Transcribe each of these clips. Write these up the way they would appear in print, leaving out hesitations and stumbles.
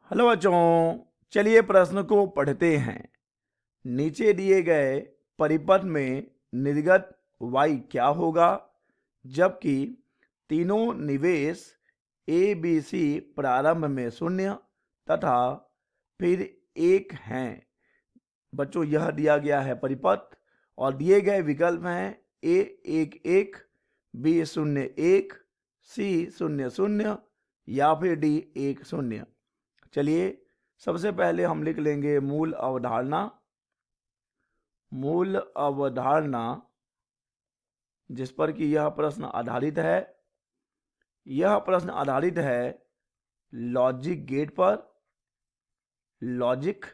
Hello बच्चों, चलिए प्रश्न को पढ़ते हैं। नीचे दिए गए परिपथ में निर्गत y क्या होगा जबकि तीनों निवेश ए बी सी प्रारंभ में शून्य तथा फिर 1 हैं। बच्चों यह दिया गया है परिपथ और दिए गए विकल्प हैं ए 1 1, बी 0 1, सी 0 0 या फिर डी 1 0। चलिए सबसे पहले हम लिख लेंगे मूल अवधारणा। मूल अवधारणा जिस पर कि यह प्रश्न आधारित है, यह प्रश्न आधारित है लॉजिक गेट पर। लॉजिक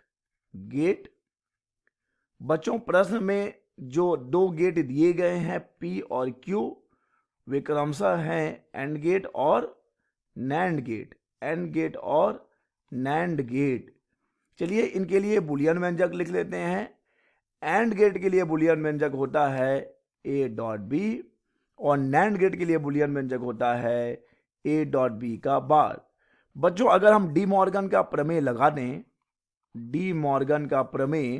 गेट बच्चों, प्रश्न में जो दो गेट दिए गए हैं P और Q, वे क्रमशः हैं एंड गेट और नैंड गेट। एंड गेट और नैंड गेट। चलिए इनके लिए बुलियन व्यंजक लिख लेते हैं। एंड गेट के लिए बुलियन व्यंजक होता है A डॉट बी और नैंड गेट के लिए बुलियन व्यंजक होता है A डॉट बी का बार। बच्चों अगर हम डी मॉर्गन का प्रमेय लगा दें, डी मॉर्गन का प्रमेय,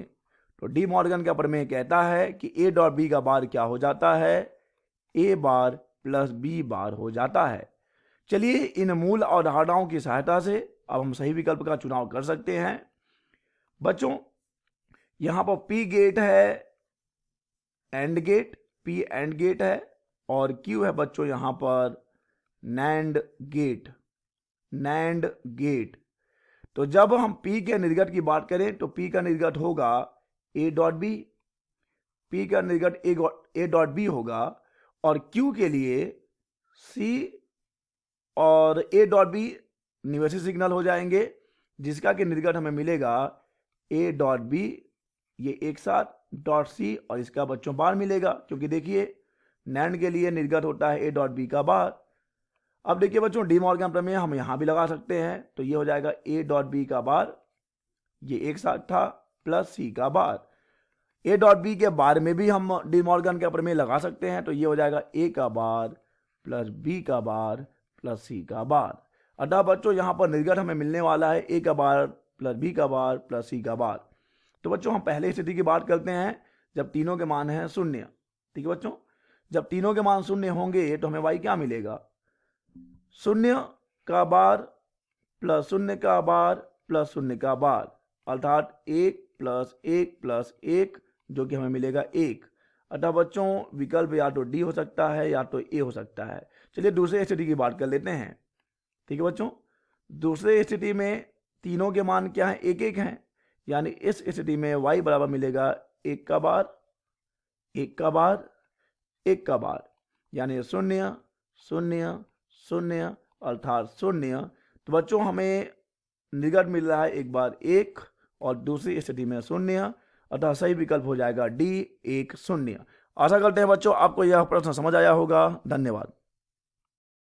तो डी मॉर्गन का प्रमेय कहता है कि A डॉट बी का बार क्या हो जाता है, A बार प्लस B बार हो जाता है। चलिए इन मूल अवधारणाओं की सहायता से अब हम सही विकल्प का चुनाव कर सकते हैं। बच्चों यहां पर P गेट है and gate, P and gate है और Q है बच्चों यहां पर नैंड गेट। NAND gate. तो जब हम P के निर्गत की बात करें तो P का निर्गत होगा A डॉट बी, P का निर्गत A डॉट बी होगा और Q के लिए C और A डॉट बी निवेशी सिग्नल हो जाएंगे, जिसका कि निर्गत हमें मिलेगा A डॉट बी, ये एक साथ डॉट सी और इसका बच्चों बार मिलेगा, क्योंकि देखिए नैंड के लिए निर्गत होता है A डॉट बी का बार। अब देखिए बच्चों डी मॉर्गन प्रमेय हम यहां भी लगा सकते हैं, तो ये हो जाएगा A डॉट बी का बार, ये एक साथ था, प्लस सी का बार। A डॉट बी के बार में भी हम डी मॉर्गन का प्रमेय लगा सकते हैं, तो ये हो जाएगा A का बार प्लस B का बार प्लस सी का बार। अतः बच्चों यहां पर निर्गत हमें मिलने वाला है A का बार प्लस B का बार प्लस सी का बार। तो बच्चों हम पहले स्थिति की बात करते हैं जब तीनों के मान हैं शून्य। ठीक है बच्चों, जब तीनों के मान शून्य होंगे तो हमें y क्या मिलेगा, शून्य का बार प्लस शून्य का बार प्लस शून्य का बार, अर्थात 1 प्लस 1 प्लस 1, जो कि हमें मिलेगा 1। अतः बच्चों विकल्प या तो डी हो सकता है या तो ए हो सकता है। चलिए दूसरे स्थिति की बात कर लेते हैं। ठीक है बच्चों, दूसरे स्थिति में तीनों के मान क्या है, 1 1 हैं, यानी इस स्थिति में y बराबर मिलेगा 1 का बार 1 का बार 1 का बार, यानी 0 0 0 अर्थात 0। तो बच्चों हमें निर्गत मिल रहा है एक बार 1 और दूसरी स्थिति में 0, अतः सही विकल्प हो जाएगा डी 1 0। आशा करते हैं बच्चों आपको यह प्रश्न समझ आया होगा। धन्यवाद।